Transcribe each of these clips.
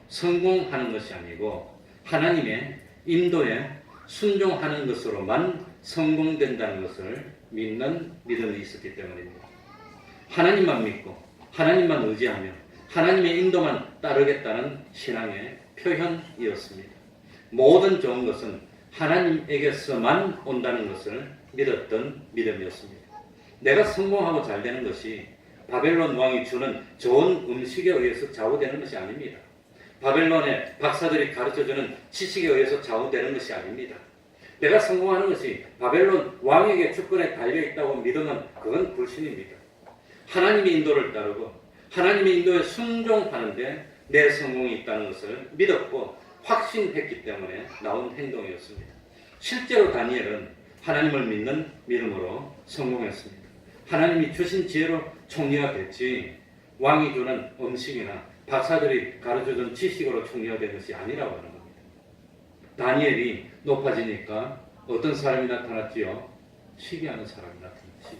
성공하는 것이 아니고 하나님의 인도에 순종하는 것으로만 성공된다는 것을 믿는 믿음이 있었기 때문입니다. 하나님만 믿고 하나님만 의지하며 하나님의 인도만 따르겠다는 신앙의 표현이었습니다. 모든 좋은 것은 하나님에게서만 온다는 것을 믿었던 믿음이었습니다. 내가 성공하고 잘 되는 것이 바벨론 왕이 주는 좋은 음식에 의해서 좌우되는 것이 아닙니다. 바벨론의 박사들이 가르쳐주는 지식에 의해서 좌우되는 것이 아닙니다. 내가 성공하는 것이 바벨론 왕에게 주권에 달려있다고 믿으면 그건 불신입니다. 하나님의 인도를 따르고 하나님의 인도에 순종하는데 내 성공이 있다는 것을 믿었고 확신했기 때문에 나온 행동이었습니다. 실제로 다니엘은 하나님을 믿는 믿음으로 성공했습니다. 하나님이 주신 지혜로 총리가 됐지 왕이 주는 음식이나 박사들이 가르쳐준 지식으로 총리가 된 것이 아니라고 하는 겁니다. 다니엘이 높아지니까 어떤 사람이 나타났지요? 시기하는 사람이 나타났지.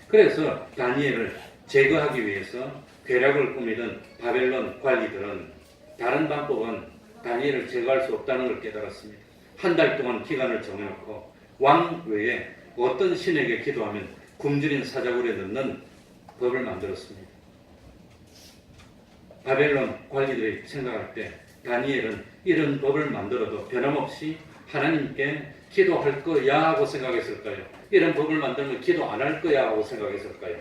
그래서 다니엘을 제거하기 위해서 괴략을 꾸미던 바벨론 관리들은 다른 방법은 다니엘을 제거할 수 없다는 걸 깨달았습니다. 한 달 동안 기간을 정해놓고 왕 외에 어떤 신에게 기도하면 굶주린 사자굴에 넣는 법을 만들었습니다. 바벨론 관리들이 생각할 때 다니엘은 이런 법을 만들어도 변함없이 하나님께 기도할 거야 하고 생각했을까요? 이런 법을 만들면 기도 안 할 거야 하고 생각했을까요?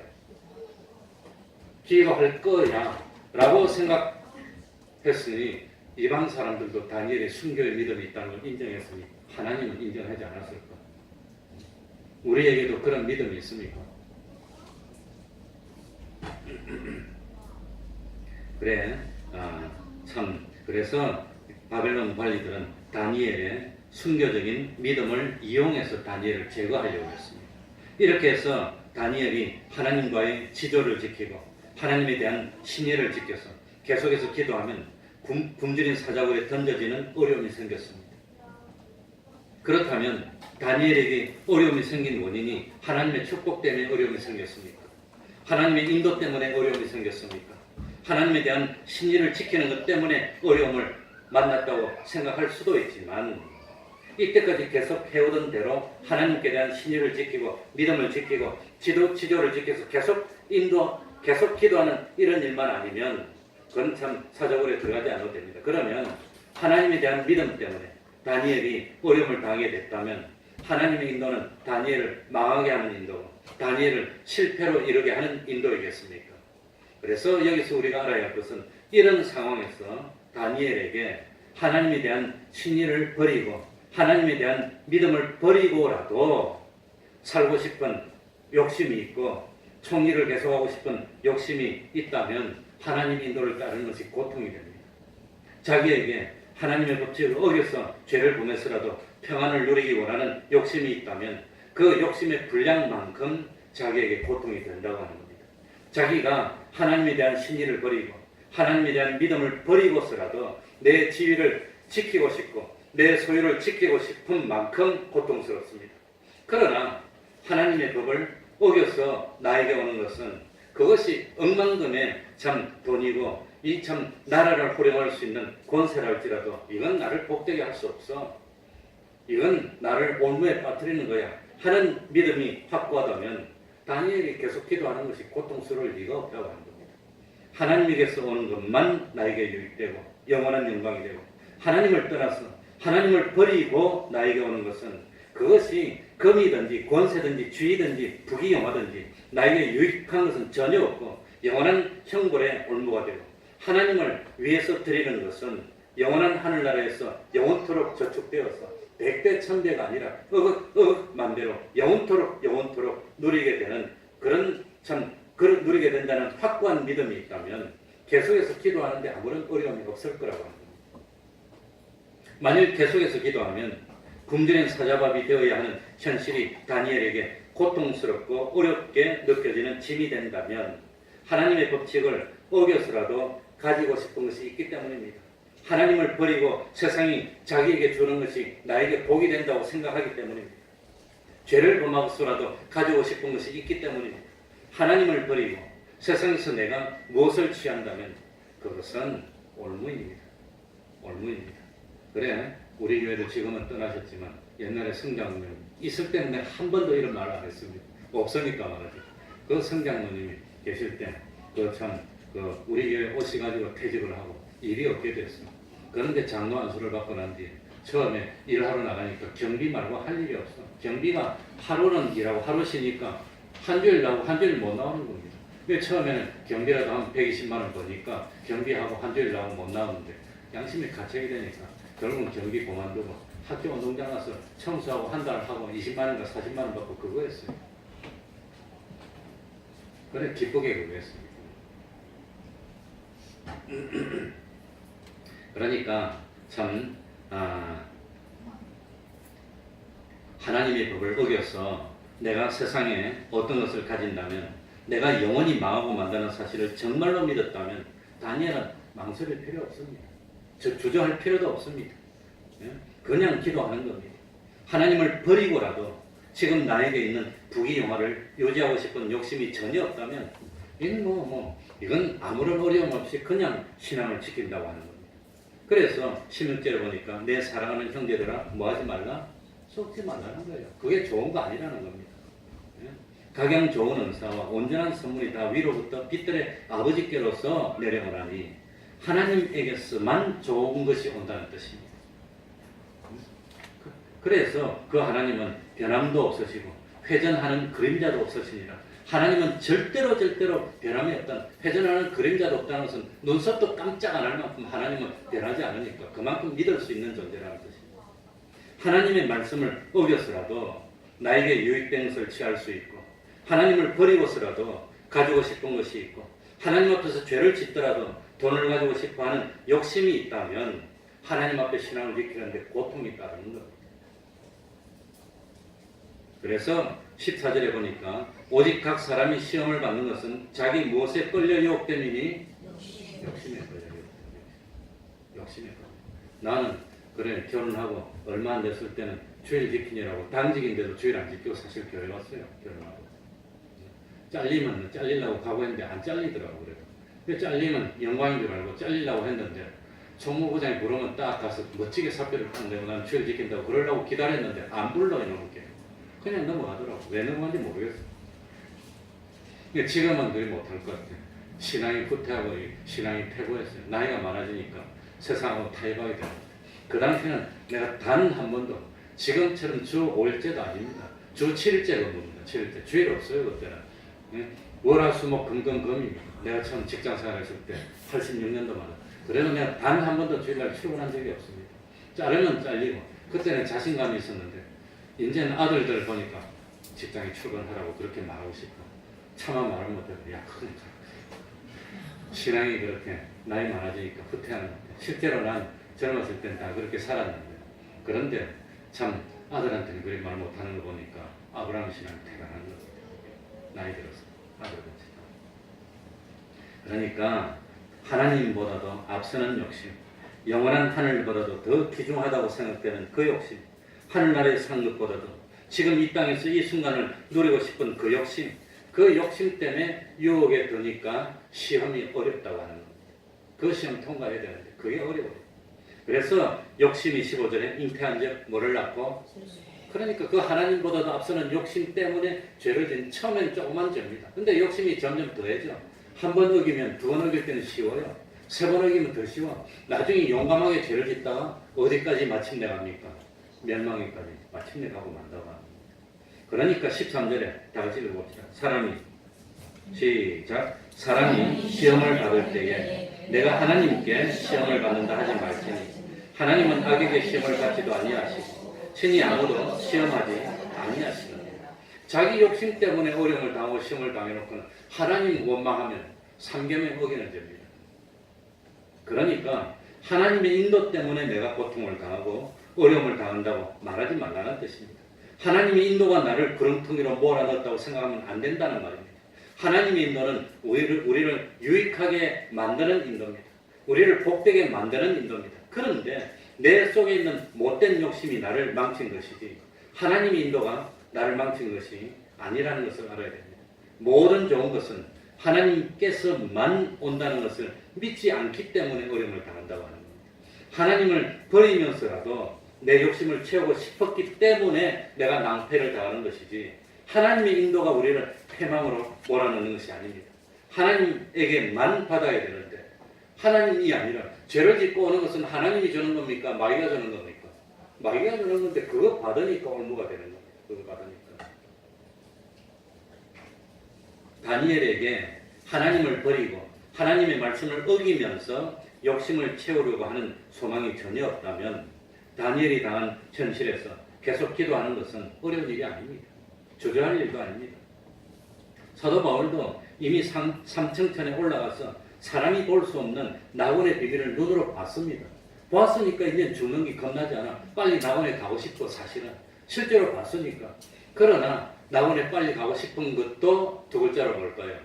기도할 거야 라고 생각했으니 이방 사람들도 다니엘의 순교의 믿음이 있다는 걸 인정했으니 하나님은 인정하지 않았을까? 우리에게도 그런 믿음이 있습니까? 그래, 그래서 바벨론 관리들은 다니엘의 순교적인 믿음을 이용해서 다니엘을 제거하려고 했습니다. 이렇게 해서 다니엘이 하나님과의 지조를 지키고 하나님에 대한 신뢰를 지켜서 계속해서 기도하면 굶주린 사자굴에 던져지는 어려움이 생겼습니다. 그렇다면 다니엘에게 어려움이 생긴 원인이 하나님의 축복 때문에 어려움이 생겼습니까? 하나님의 인도 때문에 어려움이 생겼습니까? 하나님에 대한 신의를 지키는 것 때문에 어려움을 만났다고 생각할 수도 있지만 이때까지 계속 해오던 대로 하나님께 대한 신의를 지키고 믿음을 지키고 지조를 지켜서 계속 기도하는 이런 일만 아니면 그건 참 사자굴에 들어가지 않아도 됩니다. 그러면 하나님에 대한 믿음 때문에 다니엘이 어려움을 당하게 됐다면 하나님의 인도는 다니엘을 망하게 하는 인도고 다니엘을 실패로 이르게 하는 인도이겠습니까? 그래서 여기서 우리가 알아야 할 것은 이런 상황에서 다니엘에게 하나님에 대한 신의를 버리고 하나님에 대한 믿음을 버리고라도 살고 싶은 욕심이 있고 총리를 계속하고 싶은 욕심이 있다면 하나님의 인도를 따르는 것이 고통이 됩니다. 자기에게 하나님의 법칙을 어겨서 죄를 범해서라도 평안을 누리기 원하는 욕심이 있다면 그 욕심의 분량만큼 자기에게 고통이 된다고 하는 겁니다. 자기가 하나님에 대한 신의를 버리고 하나님에 대한 믿음을 버리고서라도 내 지위를 지키고 싶고 내 소유를 지키고 싶은 만큼 고통스럽습니다. 그러나 하나님의 법을 어겨서 나에게 오는 것은 그것이 억만금의 참 돈이고 이 참 나라를 호령할 수 있는 권세라 할지라도 이건 나를 복되게 할 수 없어. 이건 나를 올무에 빠뜨리는 거야 하는 믿음이 확고하다면 다니엘이 계속 기도하는 것이 고통스러울 리가 없다고 하는 겁니다. 하나님에게서 오는 것만 나에게 유익되고 영원한 영광이 되고 하나님을 떠나서 하나님을 버리고 나에게 오는 것은 그것이 금이든지 권세든지 주의든지 부귀영화든지 나에게 유익한 것은 전혀 없고 영원한 형벌의 올무가 되고 하나님을 위해서 드리는 것은 영원한 하늘나라에서 영원토록 저축되어서 백배 천배가 아니라 만대로 영원토록 누리게 되는 그런 누리게 된다는 확고한 믿음이 있다면 계속해서 기도하는데 아무런 어려움이 없을 거라고 합니다. 만일 계속해서 기도하면 굶주린 사자밥이 되어야 하는 현실이 다니엘에게 고통스럽고 어렵게 느껴지는 짐이 된다면 하나님의 법칙을 어겨서라도 가지고 싶은 것이 있기 때문입니다. 하나님을 버리고 세상이 자기에게 주는 것이 나에게 복이 된다고 생각하기 때문입니다. 죄를 범하고서라도 가지고 싶은 것이 있기 때문입니다. 하나님을 버리고 세상에서 내가 무엇을 취한다면 그것은 올무입니다. 올무입니다. 그래, 우리 교회도 지금은 떠나셨지만 옛날에 성장로님 있을 때는 한 번도 이런 말을 안 했습니다. 없으니까 말하지. 그 성장로님이 계실 때 우리 교회 오셔가지고 퇴직을 하고 일이 없게 됐어. 그런데 장로 안수를 받고 난 뒤에 처음에 일하러 나가니까 경비 말고 할 일이 없어. 경비가 하루는 일하고 하루 쉬니까 한 주일 나오고 한 주일 못 나오는 겁니다. 처음에는 경비라도 한 120만 원 버니까 경비하고 한 주일 나오고 못 나오는데 양심이 갇혀야 되니까 결국은 경비 그만두고 학교 운동장 가서 청소하고 한 달 하고 20만 원인가 40만 원 받고 그거 했어요. 그래 기쁘게 그거 했습니다. 그러니까 참 하나님의 법을 어겨서 내가 세상에 어떤 것을 가진다면 내가 영원히 망하고 만다는 사실을 정말로 믿었다면 다니엘은 망설일 필요 없습니다. 주저할 필요도 없습니다. 그냥 기도하는 겁니다. 하나님을 버리고라도 지금 나에게 있는 부귀영화를 유지하고 싶은 욕심이 전혀 없다면 이건 아무런 어려움 없이 그냥 신앙을 지킨다고 하는 겁니다. 그래서 16절에 보니까 내 사랑하는 형제들아 뭐하지 말라? 속지 말라는 거예요. 그게 좋은 거 아니라는 겁니다. 각양 좋은 은사와 온전한 선물이 다 위로부터 빛들의 아버지께로서 내려오라니 하나님에게서만 좋은 것이 온다는 뜻입니다. 그래서 그 하나님은 변함도 없으시고 회전하는 그림자도 없으시니라. 하나님은 절대로 변함이 없다는, 회전하는 그림자도 없다는 것은 눈썹도 깜짝 안 할 만큼 하나님은 변하지 않으니까 그만큼 믿을 수 있는 존재라는 뜻입니다. 하나님의 말씀을 어겨서라도 나에게 유익된 것을 취할 수 있고 하나님을 버리고서라도 가지고 싶은 것이 있고 하나님 앞에서 죄를 짓더라도 돈을 가지고 싶어하는 욕심이 있다면 하나님 앞에 신앙을 지키는데 고통이 따르는 겁니다. 그래서 14절에 보니까 오직 각 사람이 시험을 받는 것은 자기 무엇에 끌려 유혹됨이니 욕심에 끌려 욕심에 끌려. 나는 그래 결혼하고 얼마 안 됐을 때는 주일 지키느라고 당직인데도 주일 안 지키고 사실 교회 왔어요. 결혼하고 잘리면 잘리려고 각오했는데 안 잘리더라고. 그래서 잘리면 영광인 줄 알고 잘리려고 했는데 총무부장이 부르면 딱 가서 멋지게 사표를 탔는데 난 주일 지킨다고 그러려고 기다렸는데 안 불러 이놈께. 그냥 넘어가더라고. 왜 넘어간지 모르겠어. 지금은 늘 못할 것 같아. 신앙이 후퇴하고 신앙이 퇴보했어요. 나이가 많아지니까 세상하고 타협하게 됩니다. 그 당시에는 내가 단 한 번도 지금처럼 주 5일째도 아닙니다. 주 7일째 근무입니다. 7일째. 주일 없어요 그때는. 월화수목금금금입니다. 내가 처음 직장 생활했을 때 86년도 만에. 그래도 내가 단 한 번도 주일날 출근한 적이 없습니다. 자르면 잘리고 그때는 자신감이 있었는데 이제는 아들들 보니까 직장에 출근하라고 그렇게 말하고 싶어. 차마 말을 못해도 야 그러니까 신앙이 그렇게 나이 많아지니까 후퇴하는 것 같아. 실제로 난 젊었을 땐 다 그렇게 살았는데 그런데 참 아들한테는 그렇게 말 못하는 거 보니까 아브라함 신앙이 대단한 것 같아. 나이 들어서 아들같이. 그러니까 하나님보다도 앞서는 욕심, 영원한 하늘보다도 더 귀중하다고 생각되는 그 욕심, 하늘나라의 상급보다도 지금 이 땅에서 이 순간을 누리고 싶은 그 욕심 때문에 유혹에 드니까 시험이 어렵다고 하는 겁니다. 그 시험 통과해야 되는데 그게 어려워요. 그래서 욕심이 15절에 잉태한 적 뭐를 낳고 그러니까 그 하나님보다도 앞서는 욕심 때문에 죄를 진 처음엔 조그만 죄입니다. 근데 욕심이 점점 더해져. 한 번 어기면 두 번 어길 때는 쉬워요. 세 번 어기면 더 쉬워. 나중에 용감하게 죄를 짓다가 어디까지 마침내 갑니까? 멸망에까지 마침내 가고 만다고 합니다. 그러니까 13절에 다 같이 읽어봅시다. 사람이 시험을 받을 때에 내가 하나님께 시험을 받는다 하지 말지니 하나님은 악에게 시험을 받지도 아니하시고 친히 아무도 시험하지 아니하시는 자기 욕심 때문에 어려움을 당하고 시험을 당해놓고는 하나님 원망하면 삼겸에 어기는 죄입니다. 그러니까 하나님의 인도 때문에 내가 고통을 당하고 어려움을 당한다고 말하지 말라는 뜻입니다. 하나님의 인도가 나를 구렁텅이로 몰아넣었다고 생각하면 안 된다는 말입니다. 하나님의 인도는 우리를 유익하게 만드는 인도입니다. 우리를 복되게 만드는 인도입니다. 그런데 내 속에 있는 못된 욕심이 나를 망친 것이지 하나님의 인도가 나를 망친 것이 아니라는 것을 알아야 됩니다. 모든 좋은 것은 하나님께서만 온다는 것을 믿지 않기 때문에 어려움을 당한다고 하는 겁니다. 하나님을 버리면서라도 내 욕심을 채우고 싶었기 때문에 내가 낭패를 당하는 것이지, 하나님의 인도가 우리를 패망으로 몰아넣는 것이 아닙니다. 하나님에게만 받아야 되는데, 하나님이 아니라 죄를 짓고 오는 것은 하나님이 주는 겁니까? 마귀가 주는 겁니까? 마귀가 주는 건데 그거 받으니까 올무가 되는 겁니다. 그거 받으니까. 다니엘에게 하나님을 버리고 하나님의 말씀을 어기면서 욕심을 채우려고 하는 소망이 전혀 없다면 다니엘이 당한 현실에서 계속 기도하는 것은 어려운 일이 아닙니다. 주저할 일도 아닙니다. 사도 바울도 이미 삼층천에 올라가서 사람이 볼 수 없는 낙원의 비밀을 눈으로 봤습니다. 보았으니까 이제 죽는 게 겁나지 않아. 빨리 낙원에 가고 싶고, 사실은 실제로 봤으니까. 그러나 낙원에 빨리 가고 싶은 것도 두 글자로 뭘까요?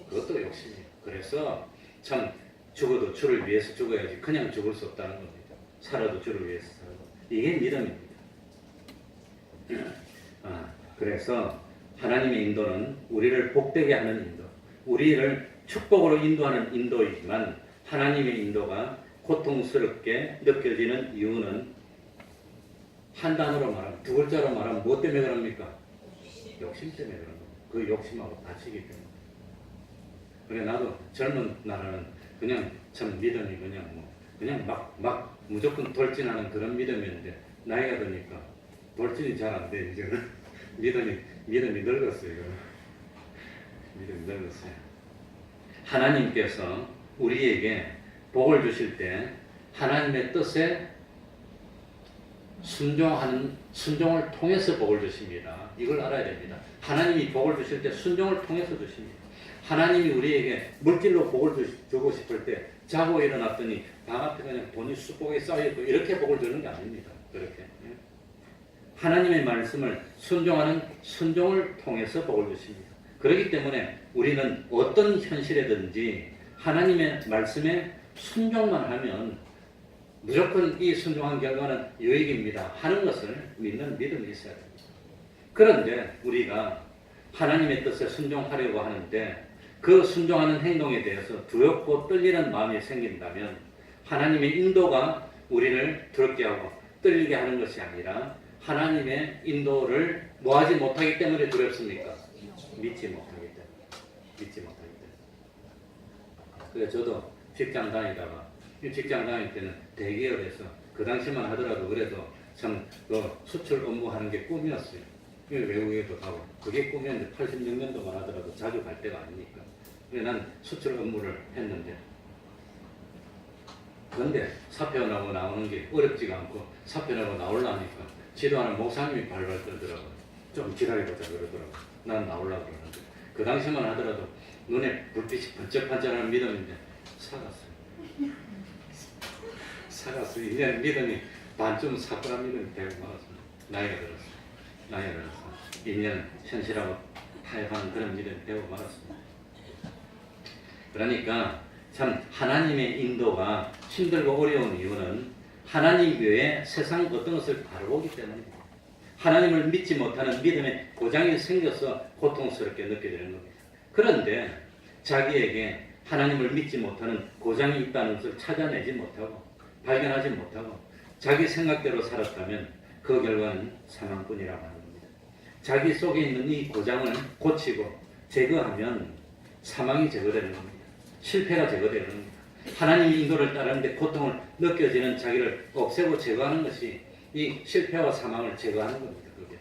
그것도 욕심이에요. 그래서 참 죽어도 주를 위해서 죽어야지 그냥 죽을 수 없다는 겁니다. 살아도 주를 위해서 살고. 이게 믿음입니다. 그래서 하나님의 인도는 우리를 복되게 하는 인도, 우리를 축복으로 인도하는 인도이지만, 하나님의 인도가 고통스럽게 느껴지는 이유는 한 단어로 말하면, 두 글자로 말하면 뭐 때문에 그럽니까? 욕심 때문에 그런 겁니다. 그 욕심하고 다치기 때문에. 그래, 나도 젊은 날에는 그냥 참 믿음이 그냥 막 무조건 돌진하는 그런 믿음이었는데, 나이가 드니까 돌진이 잘 안 돼. 이제는 믿음이 늙었어요. 믿음이 늙었어요. 하나님께서 우리에게 복을 주실 때 하나님의 뜻에 순종을 통해서 복을 주십니다. 이걸 알아야 됩니다. 하나님이 복을 주실 때 순종을 통해서 주십니다. 하나님이 우리에게 물질로 복을 주고 싶을 때 자고 일어났더니 방 앞에 그냥 돈이 수복에 쌓여있고 이렇게 복을 주는 게 아닙니다. 그렇게. 하나님의 말씀을 순종을 통해서 복을 주십니다. 그렇기 때문에 우리는 어떤 현실에든지 하나님의 말씀에 순종만 하면 무조건 이 순종한 결과는 유익입니다 하는 것을 믿는 믿음이 있어야 됩니다. 그런데 우리가 하나님의 뜻에 순종하려고 하는데 그 순종하는 행동에 대해서 두렵고 떨리는 마음이 생긴다면 하나님의 인도가 우리를 두렵게 하고 떨리게 하는 것이 아니라 하나님의 인도를 뭐하지 못하기 때문에 두렵습니까? 믿지 못하기 때문에. 그래서 저도 직장 다니다가, 직장 다닐 때는 대기업에서 그 당시만 하더라도 그래도 참 수출 업무하는 게 꿈이었어요. 외국에도 가고 그게 꿈이었는데 86년도만 하더라도 자주 갈 때가 아니니까. 그래서 난 수출 업무를 했는데, 그런데 사표나고 나오는 게 어렵지가 않고 사표나고 나오려니까 지도하는 목사님이 발발 떨더라고요. 좀 기다려보자 그러더라고요. 난 나오려고 그러는데 그 당시만 하더라도 눈에 불빛이 번쩍번쩍하는 믿음인데 사갔어요. 이제 믿음이 반쯤 사꾸란 믿음이 되고 말았습니다. 나이가 들었어. 2년 현실하고 타협하는 그런 믿음이 되고 말았습니다. 그러니까 참 하나님의 인도가 힘들고 어려운 이유는 하나님 외에 세상 어떤 것을 바라보기 때문입니다. 하나님을 믿지 못하는 믿음의 고장이 생겨서 고통스럽게 느껴지는 겁니다. 그런데 자기에게 하나님을 믿지 못하는 고장이 있다는 것을 찾아내지 못하고 발견하지 못하고 자기 생각대로 살았다면 그 결과는 사망뿐이라고 하는 겁니다. 자기 속에 있는 이 고장을 고치고 제거하면 사망이 제거되는 겁니다. 실패가 제거되는 겁니다. 하나님의 인도를 따르는데 고통을 느껴지는 자기를 없애고 제거하는 것이 이 실패와 사망을 제거하는 겁니다. 그게.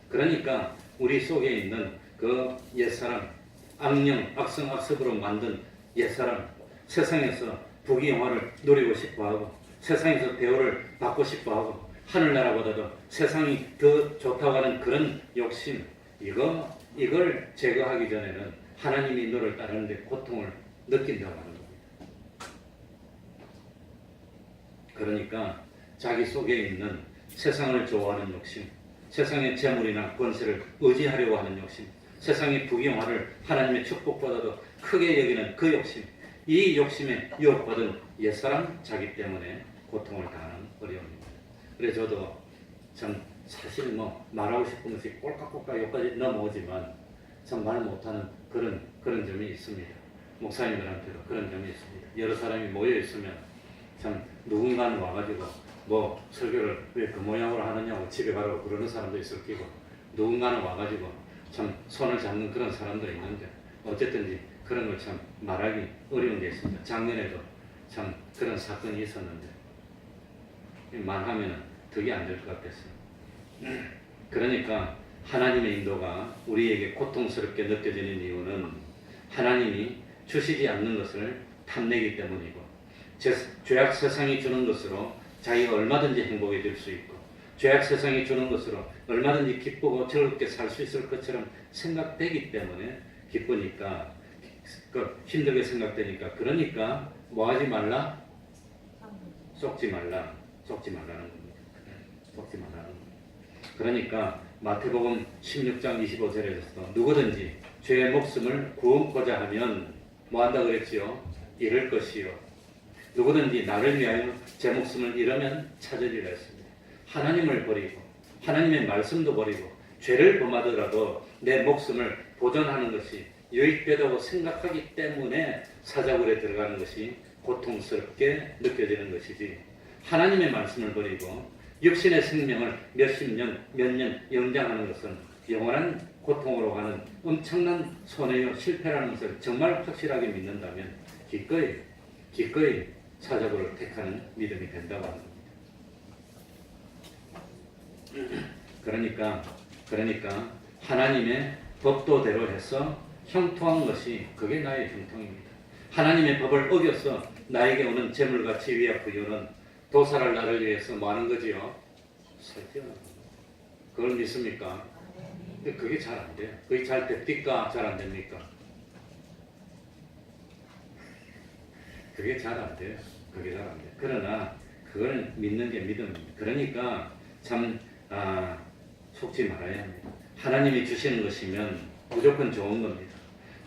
그러니까 우리 속에 있는 그 옛사람, 악령, 악성, 악습으로 만든 옛사람, 세상에서 부귀영화를 누리고 싶어하고 세상에서 대우를 받고 싶어하고 하늘나라보다도 세상이 더 좋다고 하는 그런 욕심, 이걸 제거하기 전에는 하나님의 인도를 따르는데 고통을 느낀다고 하는 겁니다. 그러니까 자기 속에 있는 세상을 좋아하는 욕심, 세상의 재물이나 권세를 의지하려고 하는 욕심, 세상의 부귀영화를 하나님의 축복보다도 크게 여기는 그 욕심, 이 욕심에 유혹받은 옛사람 자기 때문에 고통을 당하는 어려움입니다. 그래서 저도 참 사실 말하고 싶은 것이 꼴깍꼴깍 여기까지 넘어오지만 참 말 못하는 그런 점이 있습니다. 목사님들한테도 그런 점이 있습니다. 여러 사람이 모여 있으면 참 누군가는 와가지고 뭐 설교를 왜 그 모양으로 하느냐고 집에 가라고 그러는 사람도 있을 끼고, 누군가는 와가지고 참 손을 잡는 그런 사람도 있는데, 어쨌든지 그런 걸 참 말하기 어려운 게 있습니다. 작년에도 참 그런 사건이 있었는데 말하면은 덕이 안 될 것 같았어요. 그러니까 하나님의 인도가 우리에게 고통스럽게 느껴지는 이유는 하나님이 주시지 않는 것을 탐내기 때문이고, 죄악 세상이 주는 것으로 자기가 얼마든지 행복해질 수 있고, 죄악 세상이 주는 것으로 얼마든지 기쁘고 즐겁게 살 수 있을 것처럼 생각되기 때문에 기쁘니까, 힘들게 생각되니까, 그러니까 뭐 하지 말라? 속지 말라. 속지 말라는 겁니다. 속지 말라는 겁니다. 그러니까 마태복음 16장 25절에서 누구든지 죄의 목숨을 구원코자 하면 뭐 한다 그랬지요? 잃을 것이요. 누구든지 나를 위하여 제 목숨을 잃으면 찾으리라 했습니다. 하나님을 버리고 하나님의 말씀도 버리고 죄를 범하더라도 내 목숨을 보존하는 것이 유익되다고 생각하기 때문에 사자굴에 들어가는 것이 고통스럽게 느껴지는 것이지, 하나님의 말씀을 버리고 육신의 생명을 몇십 년, 몇 년 연장하는 것은 영원한 고통으로 가는 엄청난 손해요, 실패라는 것을 정말 확실하게 믿는다면 기꺼이 사자굴을 택하는 믿음이 된다고 하는 겁니다. 그러니까 하나님의 법도대로 해서 형통한 것이 그게 나의 형통입니다. 하나님의 법을 어겨서 나에게 오는 재물과 지위와 부유는 도살할 나를 위해서 뭐 하는 거지요? 살펴는. 그걸 믿습니까? 근데 그게 잘 안 돼요. 그게 잘 됩니까? 잘 안 됩니까? 그게 잘 안 돼요. 그게 잘 안 돼요. 그러나 그걸 믿는 게 믿음입니다. 그러니까 참 속지 말아야 합니다. 하나님이 주시는 것이면 무조건 좋은 겁니다.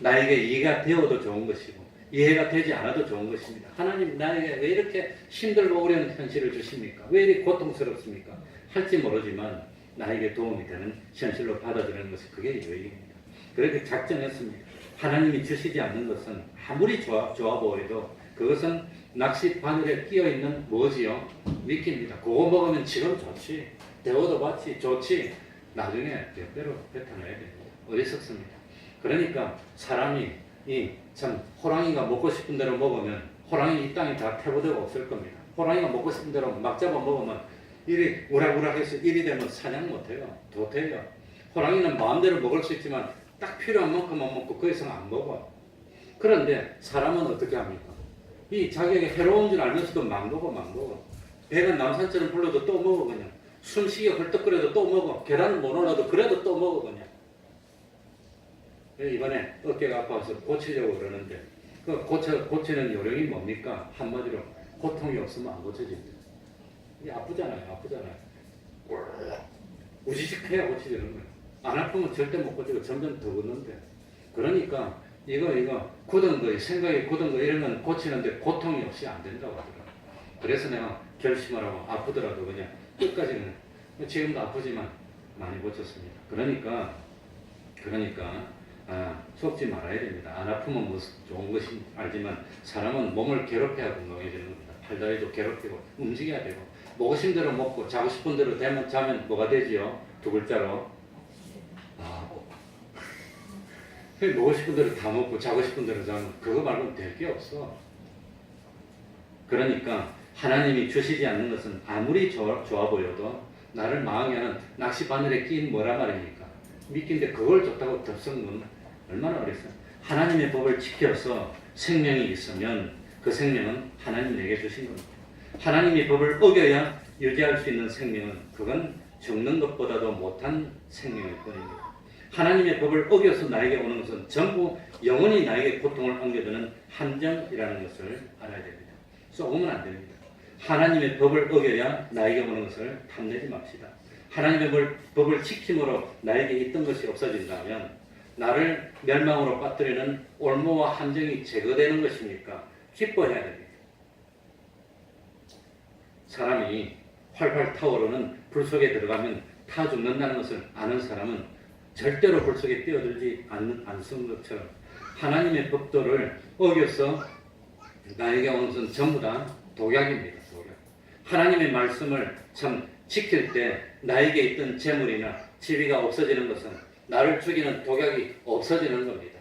나에게 이해가 되어도 좋은 것이고 이해가 되지 않아도 좋은 것입니다. 하나님 나에게 왜 이렇게 힘들고 어려운 현실을 주십니까? 왜 이렇게 고통스럽습니까? 할지 모르지만 나에게 도움이 되는 현실로 받아들이는 것이 그게 유익입니다. 그렇게 작정했습니다. 하나님이 주시지 않는 것은 아무리 좋아 보여도 그것은 낚시 바늘에 끼어있는 뭐지요? 미끼입니다. 그거 먹으면 지금 좋지, 대우도 받지, 좋지, 나중에 몇 배로 뱉어내야 됩니다. 어리석습니다. 그러니까 사람이 참 호랑이가 먹고 싶은 대로 먹으면 호랑이 이 땅에 다 태고되고 없을 겁니다. 호랑이가 먹고 싶은 대로 막 잡아 먹으면 이리 우락우락해서 일이 되면 사냥 못해요. 도태해요. 호랑이는 마음대로 먹을 수 있지만 딱 필요한 만큼만 먹고 그 이상 안 먹어. 그런데 사람은 어떻게 합니까? 이 자기에게 해로운 줄 알면서도 막 먹어. 배가 남산처럼 불러도 또 먹어 그냥. 숨쉬기 헐떡거려도 또 먹어. 계단을 못 올라도 그래도 또 먹어 그냥. 이번에 어깨가 아파서 고치려고 그러는데 그 고치는 요령이 뭡니까? 한마디로 고통이 없으면 안 고쳐집니다. 이게 아프잖아요. 우지직해야 고치지는 거예요. 안 아프면 절대 못 고치고 점점 더 굳는데. 그러니까 이거 굳은 거, 생각이 굳은 거 이런 건 고치는데 고통이 없이 안 된다고 하더라고요. 그래서 내가 결심을 하고 아프더라도 그냥 끝까지는, 지금도 아프지만 많이 고쳤습니다. 그러니까 속지 말아야 됩니다. 안 아프면 뭐 좋은 것이 알지만 사람은 몸을 괴롭혀야 건강해지는 겁니다. 팔다리도 괴롭히고 움직여야 되고 먹고 싶은 대로 먹고 자고 싶은 대로 자면 뭐가 되지요? 두 글자로 먹고 싶은 대로 다 먹고 자고 싶은 대로 자면 그거 말고는 될 게 없어. 그러니까 하나님이 주시지 않는 것은 아무리 좋아 보여도 나를 망하게 하는 낚시 바늘에 끼인 뭐란 말입니까? 미끼인데 그걸 줬다고 덥석은 얼마나 어렸어요. 하나님의 법을 지켜서 생명이 있으면 그 생명은 하나님 내게 주신 겁니다. 하나님의 법을 어겨야 유지할 수 있는 생명은 그건 죽는 것보다도 못한 생명일 뿐입니다. 하나님의 법을 어겨서 나에게 오는 것은 전부 영원히 나에게 고통을 안겨주는 함정이라는 것을 알아야 됩니다. 쏘으면 안 됩니다. 하나님의 법을 어겨야 나에게 오는 것을 탐내지 맙시다. 하나님의 법을 지킴으로 나에게 있던 것이 없어진다면 나를 멸망으로 빠뜨리는 올무와 함정이 제거되는 것이니까 기뻐해야 됩니다. 사람이 활활 타오르는 불 속에 들어가면 타 죽는다는 것을 아는 사람은 절대로 불 속에 뛰어들지 않는 것처럼 하나님의 법도를 어겨서 나에게 오는 것은 전부 다 독약입니다. 독약. 하나님의 말씀을 참 지킬 때 나에게 있던 재물이나 지위가 없어지는 것은 나를 죽이는 독약이 없어지는 겁니다.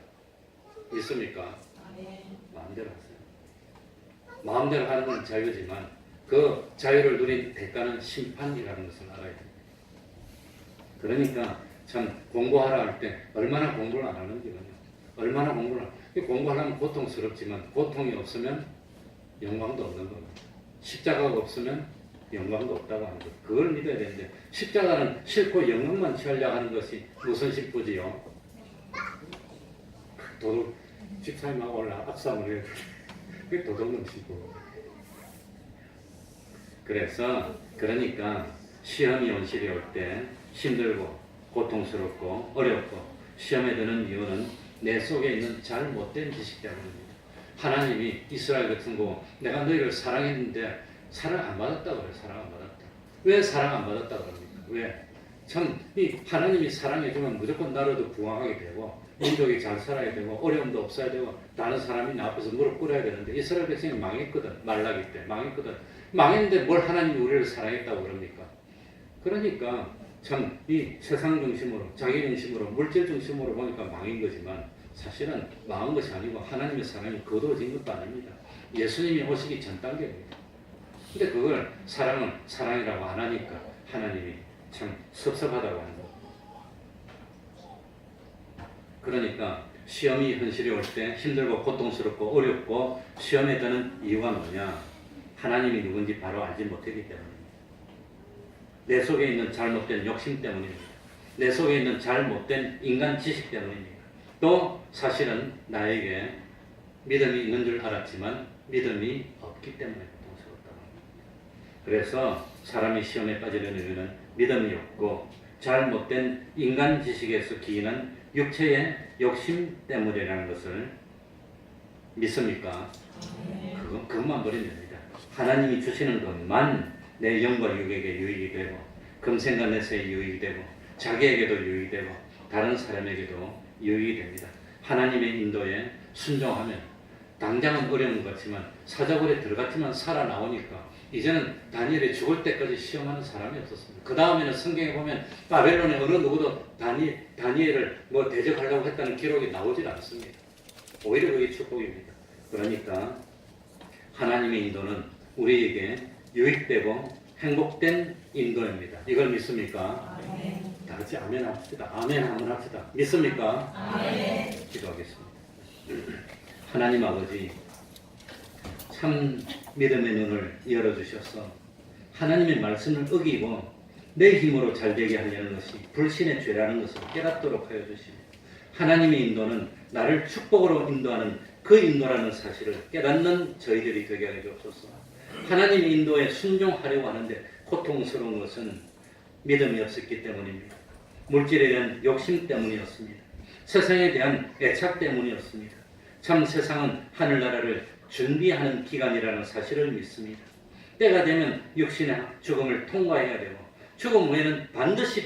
믿습니까? 마음대로 하세요. 마음대로 하는 건 자유지만 그 자유를 누린 대가는 심판이라는 것을 알아야 됩니다. 그러니까 참 공부하라 할 때 얼마나 공부를 안 하는지는요. 얼마나 공부를 공부하려면 고통스럽지만 고통이 없으면 영광도 없는 겁니다. 십자가가 없으면 영광도 없다고 하는 것. 그걸 믿어야 되는데 십자가는 싫고 영광만 취하려고 하는 것이 무슨 싶으지요? 도둑 집사님하고 올라 압사을 해요. 그게 도둑놈 싶고. 그러니까 시험이 온실이 올 때 힘들고 고통스럽고 어렵고 시험에 드는 이유는 내 속에 있는 잘못된 지식 때문입니다. 하나님이 이스라엘 같은 거 내가 너희를 사랑했는데 사랑 안 받았다 그래요. 사랑 안 받았다. 왜 사랑 안 받았다 그럽니까? 왜? 참 이 하나님이 사랑해주면 무조건 나라도 부강하게 되고 민족이 잘 살아야 되고 어려움도 없어야 되고 다른 사람이 나 앞에서 무릎 꿇어야 되는데 이스라엘 백성이 망했거든. 말라기 때 망했거든. 망했는데 뭘 하나님이 우리를 사랑했다고 그럽니까? 그러니까 참 이 세상 중심으로 자기 중심으로 물질 중심으로 보니까 망인 거지만 사실은 망한 것이 아니고 하나님의 사랑이 거두어진 것도 아닙니다. 예수님이 오시기 전 단계입니다. 근데 그걸 사랑은 사랑이라고 안 하니까 하나님이 참 섭섭하다고 하는 거예요. 그러니까 시험이 현실이 올 때 힘들고 고통스럽고 어렵고 시험에 드는 이유가 뭐냐? 하나님이 누군지 바로 알지 못했기 때문입니다. 내 속에 있는 잘못된 욕심 때문입니다. 내 속에 있는 잘못된 인간 지식 때문입니다. 또 사실은 나에게 믿음이 있는 줄 알았지만 믿음이 없기 때문에 고통스럽다고 합니다. 그래서 사람이 시험에 빠지는 이유는 믿음이 없고 잘못된 인간 지식에서 기인한 육체의 욕심 때문이라는 것을 믿습니까? 그것만 버리면 됩니다. 하나님이 주시는 것만 내 영과 육에게 유익이 되고 금생과 내세에 유익이 되고 자기에게도 유익이 되고 다른 사람에게도 유익이 됩니다. 하나님의 인도에 순종하면 당장은 어려운 것 같지만 사자굴에 들어갔지만 살아나오니까 이제는 다니엘이 죽을 때까지 시험하는 사람이 없었습니다. 그 다음에는 성경에 보면 바벨론의 어느 누구도 다니엘을 대적하려고 했다는 기록이 나오질 않습니다. 오히려 그게 축복입니다. 그러니까 하나님의 인도는 우리에게 유익되고 행복된 인도입니다. 이걸 믿습니까? 다 같이 아멘 합시다. 아멘 한번 합시다. 믿습니까? 아멘. 기도하겠습니다. 하나님 아버지, 참 믿음의 눈을 열어주셔서 하나님의 말씀을 어기고 내 힘으로 잘되게 하려는 것이 불신의 죄라는 것을 깨닫도록 하여 주시고 하나님의 인도는 나를 축복으로 인도하는 그 인도라는 사실을 깨닫는 저희들이 되게 하여 주옵소서. 하나님의 인도에 순종하려고 하는데 고통스러운 것은 믿음이 없었기 때문입니다. 물질에 대한 욕심 때문이었습니다. 세상에 대한 애착 때문이었습니다. 참 세상은 하늘나라를 준비하는 기간이라는 사실을 믿습니다. 때가 되면 육신의 죽음을 통과해야 되고 죽음 후에는 반드시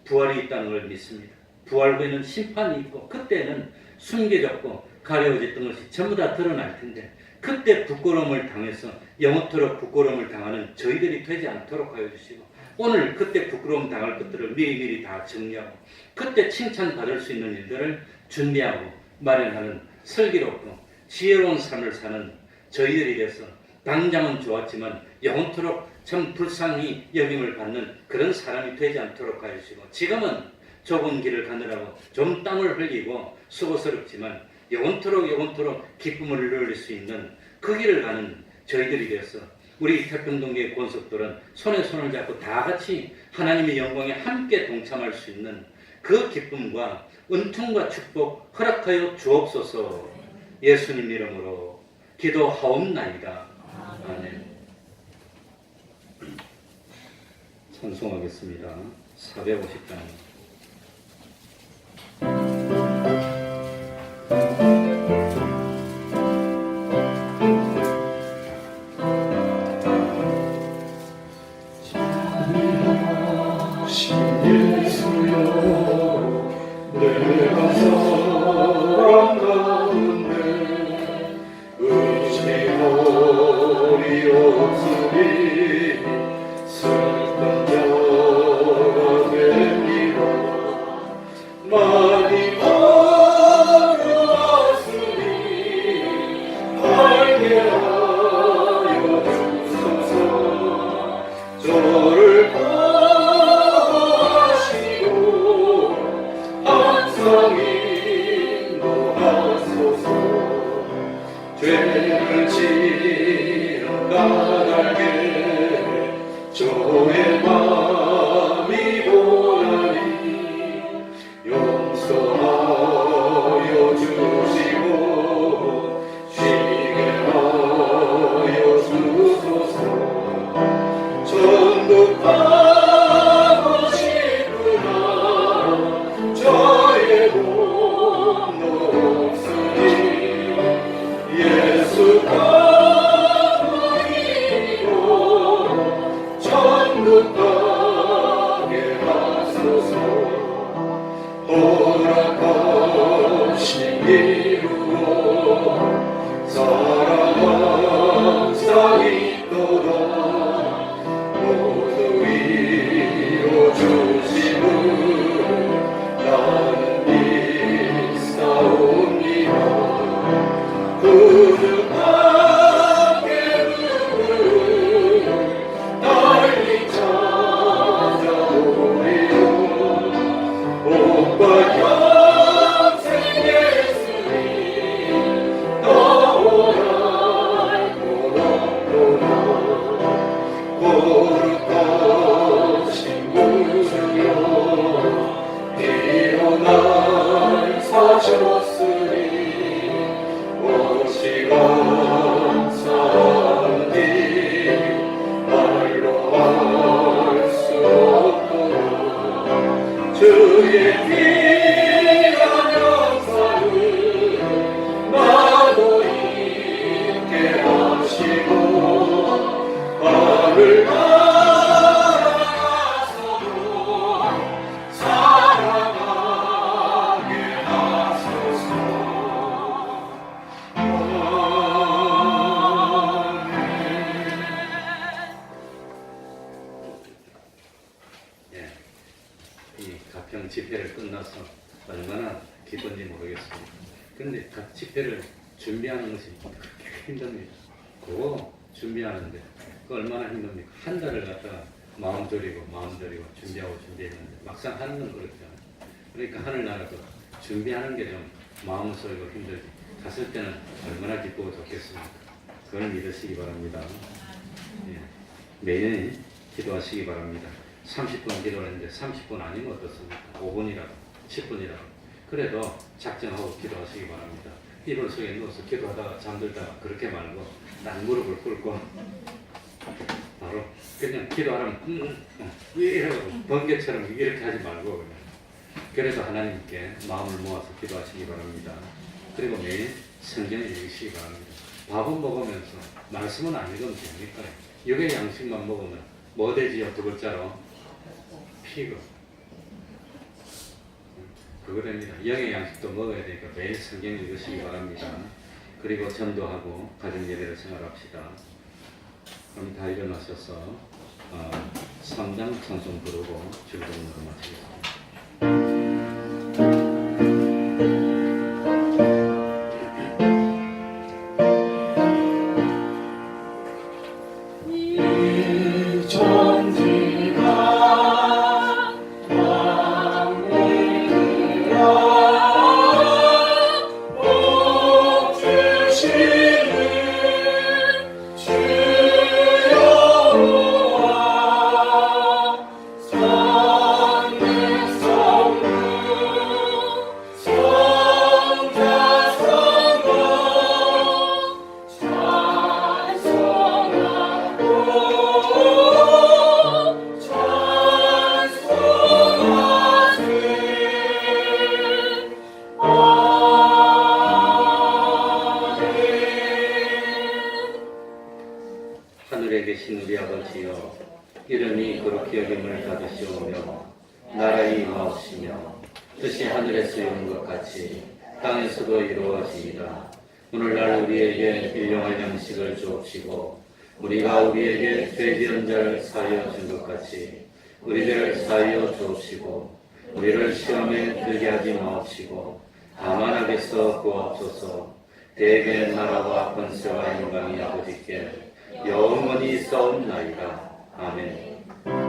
부활이 있다는 걸 믿습니다. 부활 후에는 심판이 있고 그때는 숨겨졌고 가려워졌던 것이 전부 다 드러날 텐데 그때 부끄러움을 당해서 영원토록 부끄러움을 당하는 저희들이 되지 않도록 하여 주시고 오늘 그때 부끄러움 당할 것들을 미리미리 다 정리하고 그때 칭찬받을 수 있는 일들을 준비하고 마련하는 슬기롭고 지혜로운 삶을 사는 저희들이 돼서 당장은 좋았지만 영원토록 참 불쌍히 여김을 받는 그런 사람이 되지 않도록 하여 주시고 지금은 좁은 길을 가느라고 좀 땀을 흘리고 수고스럽지만 영원토록 기쁨을 누릴 수 있는 그 길을 가는 저희들이 되어서 우리 태평동교회 권속들은 손에 손을 잡고 다 같이 하나님의 영광에 함께 동참할 수 있는 그 기쁨과 은총과 축복 허락하여 주옵소서. 예수님 이름으로 기도하옵나이다. 아멘. 찬송하겠습니다. 450장. 사랑 가운데 의지하고 없으니 슬픈 자가 됩니다. 많이 어려웠으니 알게 하여 주소서. 저를 보호하시고 항상 인도하소서. 죄를 지은 까닭에 저의 마음이 보나니 용서하여 주시고 쉬게 하여 주소서. 천국 가고 싶으나 저의 공로 없으니 예수 가고 이고 천국 가게 하소서. 허락하신 이루어 사랑 항상 있도다. 모두 이루어주심을 나는 믿사옵니다. 거룩하게 그를 달리 찾아오리요. 복과 영생 예수님 나오라 고맙도다. 거룩하신 구주여 비로 날 사셨으니 어찌 감사한지 말로 할 수 없도다. 주의 귀한 영상을 나도 있게 하시고 하늘 나라서도 살아가게 하소서. 이 가평 집회를 끝나서 얼마나 기쁜지 모르겠습니다. 근데 집회를 준비하는 것이 그렇게 힘듭니다. 그거 준비하는데 그 얼마나 힘듭니까? 한 달을 갖다가 마음 졸이고 준비했는데 막상 하는 건 그렇잖아요. 그러니까 하늘나라도 준비하는 게 좀 마음 쏠고 힘들지 갔을 때는 얼마나 기쁘고 좋겠습니까? 그걸 믿으시기 바랍니다. 예. 매일 기도하시기 바랍니다. 30분 기도했는데 30분 아니면 어떻습니까? 5분이라도 10분이라도 그래도 작정하고 기도하시기 바랍니다. 이불 속에 누워서 기도하다가 잠들다가 그렇게 말고 난 무릎을 꿇고 바로 그냥 기도하라면 이러고 번개처럼 이렇게 하지 말고 그냥 그래서 하나님께 마음을 모아서 기도하시기 바랍니다. 그리고 매일 성경을 읽으시기 바랍니다. 밥은 먹으면서 말씀은 안 읽으면 됩니까? 육의 양식만 먹으면 뭐 되지요? 두 글자로 피고 그거 됩니다. 영의 양식도 먹어야 되니까 매일 성경을 읽으시기 바랍니다. 그리고 전도하고 가정 예배를 생활합시다. 그럼 다 일어나셔서 3장 찬송 부르고 즐거움으로 마치겠습니다. 하늘에 계신 우리 아버지여, 이름이 거룩히 여김을 받으시오며 나라의 임하옵시며 뜻이 하늘에서 이룬 것 같이 땅에서도 이루어지이다. 오늘날 우리에게 일용할 양식을 주옵시고 우리가 우리에게 죄 지은 자를 사하여 준 것 같이 우리를 사하여 주옵시고 우리를 시험에 들게 하지 마옵시고 다만 악에서 구하옵소서. 대개 나라와 권세와 영광이 아버지께 영원히 있사옵나이다. 아멘.